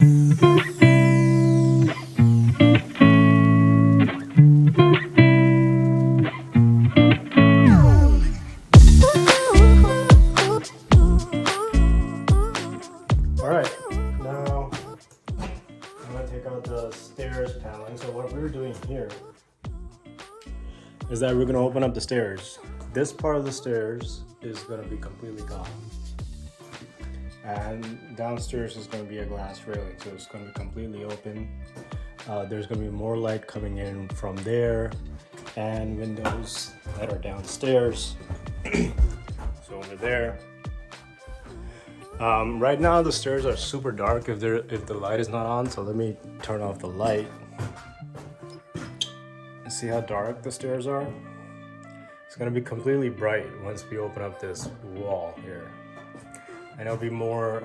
Alright, now I'm going to take out the stairs paneling. So what we're doing here is that we're going to open up the stairs. This part of the stairs is going to be completely gone. And downstairs is going to be a glass railing, so it's going to be completely open. There's going to be more light coming in from there and windows that are downstairs. So over there. Right now the stairs are super dark if the light is not on, so let me turn off the light. See how dark the stairs are? It's gonna be completely bright once we open up this wall here. And it'll be more,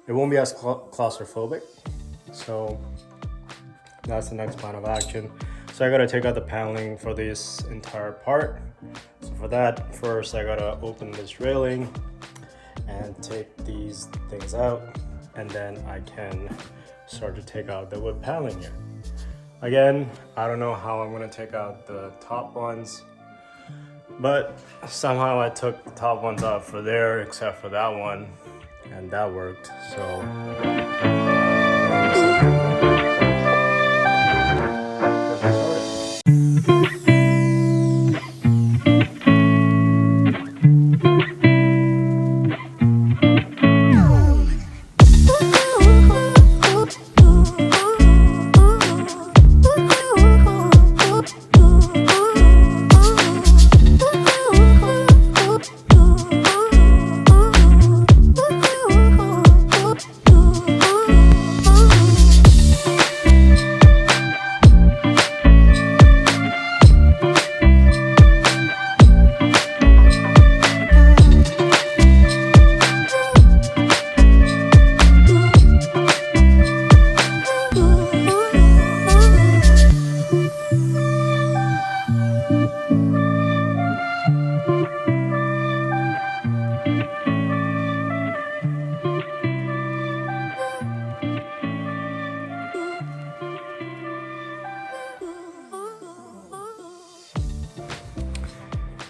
it won't be as claustrophobic. So that's the next plan of action. So I gotta take out the paneling for this entire part. So for that, first I gotta open this railing and take these things out, and then I can start to take out the wood paneling here. Again, I don't know how I'm gonna take out the top ones, but somehow I took the top ones out for there, except for that one, and that worked. So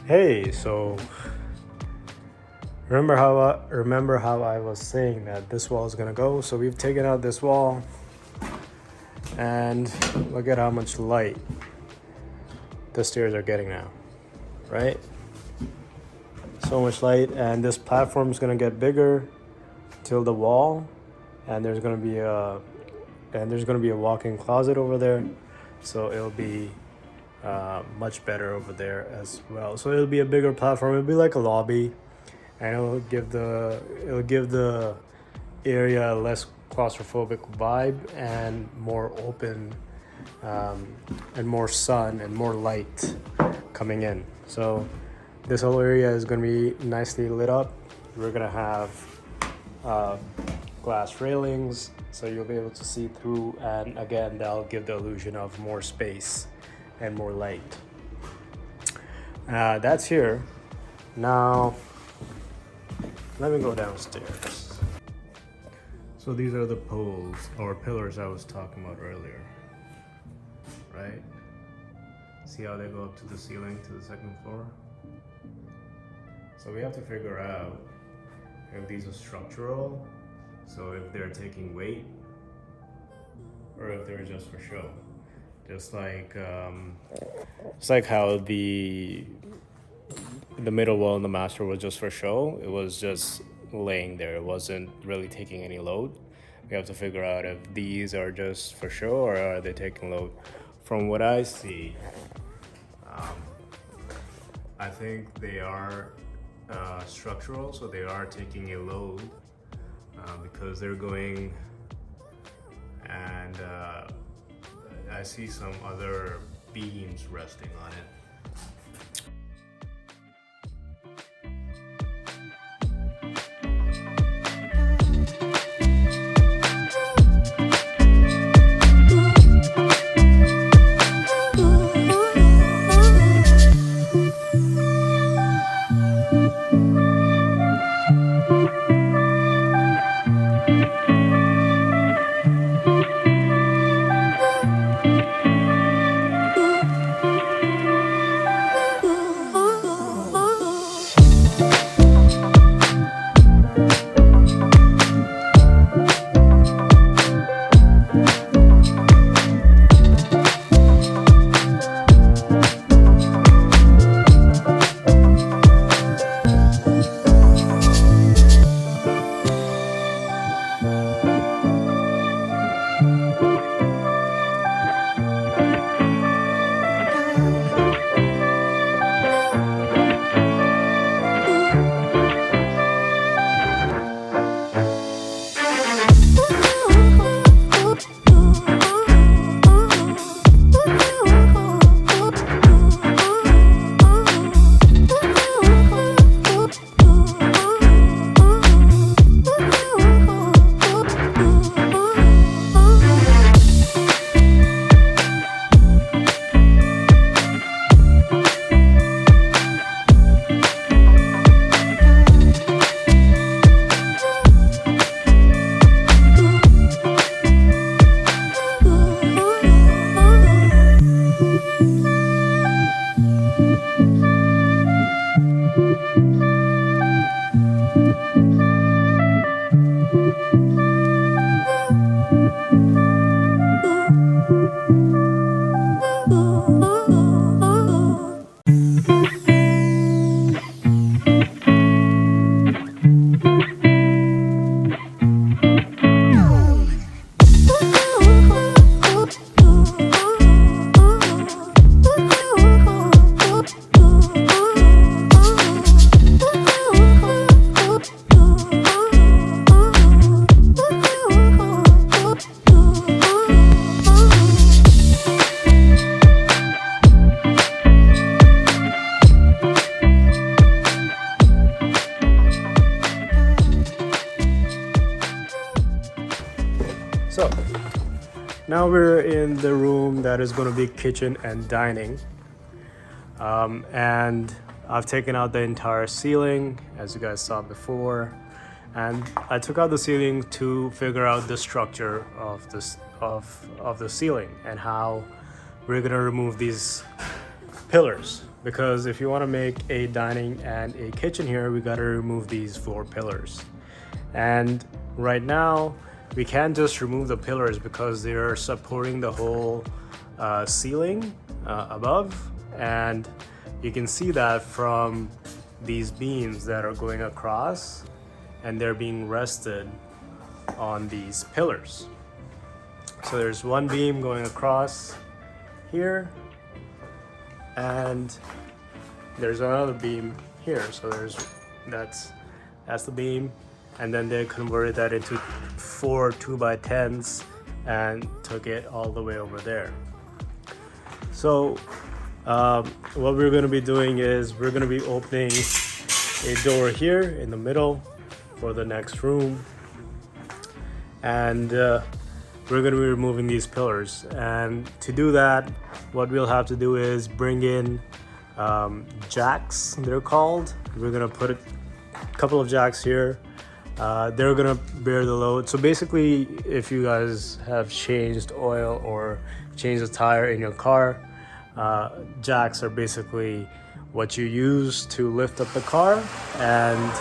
hey, so remember how I was saying that this wall is gonna go? So we've taken out this wall, and look at how much light the stairs are getting now, right? So much light, and this platform is gonna get bigger till the wall, and there's gonna be a walk-in closet over there, so it'll be much better over there as well. So it'll be a bigger platform. It'll be like a lobby, and it'll give the area a less claustrophobic vibe and more open, and more sun and more light coming in. So this whole area is going to be nicely lit up. We're going to have glass railings, so you'll be able to see through, and again, that'll give the illusion of more space and more light. That's here. Now let me go downstairs. So these are the poles or pillars I was talking about earlier, right? See how they go up to the ceiling, to the second floor? So we have to figure out if these are structural, so if they're taking weight, or if they're just for show. Just like how the middle wall in the master was just for show. It was just laying there. It wasn't really taking any load. We have to figure out if these are just for show or are they taking load. From what I see, I think they are structural, so they are taking a load because they're going, and I see some other beams resting on it. So now we're in the room that is going to be kitchen and dining. And I've taken out the entire ceiling, as you guys saw before. And I took out the ceiling to figure out the structure of this of the ceiling and how we're gonna remove these pillars. Because if you want to make a dining and a kitchen here, we gotta remove these 4 pillars. And right now, we can't just remove the pillars because they're supporting the whole ceiling above. And you can see that from these beams that are going across, and they're being rested on these pillars. So there's one beam going across here, and there's another beam here. So that's the beam, and then they converted that into 4 2x10s and took it all the way over there. So what we're going to be doing is we're going to be opening a door here in the middle for the next room, and we're going to be removing these pillars. And to do that, what we'll have to do is bring in jacks, they're called. We're going to put a couple of jacks here. They're going to bear the load. So basically, if you guys have changed oil or changed a tire in your car, jacks are basically what you use to lift up the car and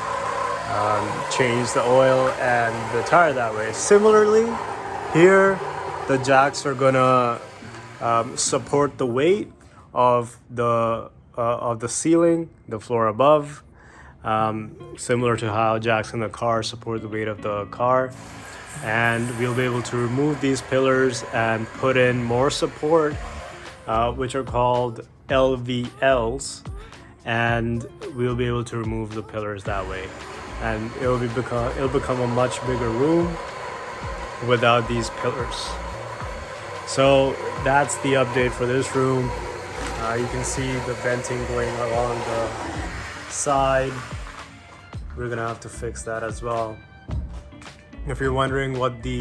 change the oil and the tire that way. Similarly, here the jacks are gonna support the weight of the ceiling, the floor above, similar to how jacks in the car support the weight of the car. And we'll be able to remove these pillars and put in more support, which are called LVLs, and we'll be able to remove the pillars that way. And it'll become a much bigger room without these pillars. So that's the update for this room. You can see the venting going along the side. We're gonna have to fix that as well. If you're wondering what the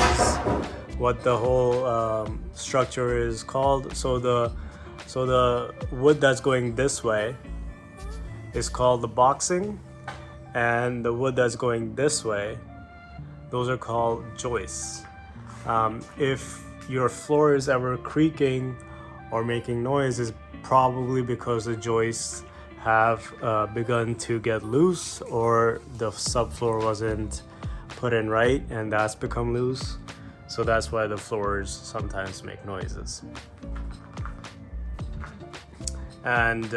whole structure is called, so the wood that's going this way is called the boxing, and the wood that's going this way, those are called joists. If your floor is ever creaking or making noise, it's probably because the joists have begun to get loose, or the subfloor wasn't put in right and that's become loose. So that's why the floors sometimes make noises. And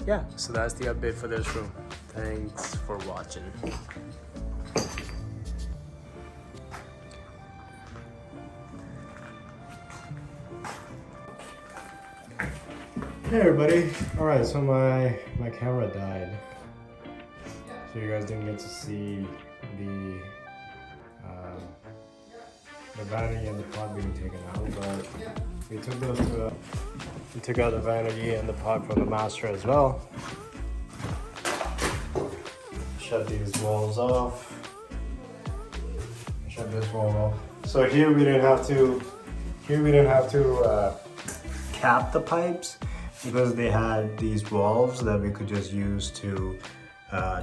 yeah, so that's the update for this room. Thanks for watching. Hey everybody. Alright, so my camera died. So you guys didn't get to see the vanity and the pot being taken out, but we took out the vanity and the pot from the master as well. Shut these walls off. Shut this wall off. So here we didn't have to cap the pipes because they had these valves that we could just use to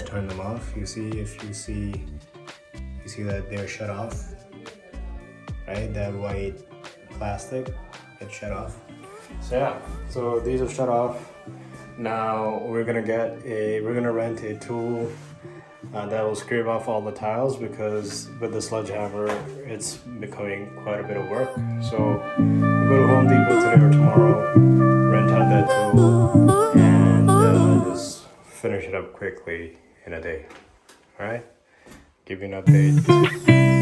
turn them off. You see that they're shut off, right? That white plastic, it's shut off. So yeah, so these are shut off. Now we're gonna rent a tool that will scrape off all the tiles, because with the sledgehammer it's becoming quite a bit of work. So we'll go to Home Depot today or tomorrow, rent out that tool, and just finish it up quickly in a day. All right, give you an update.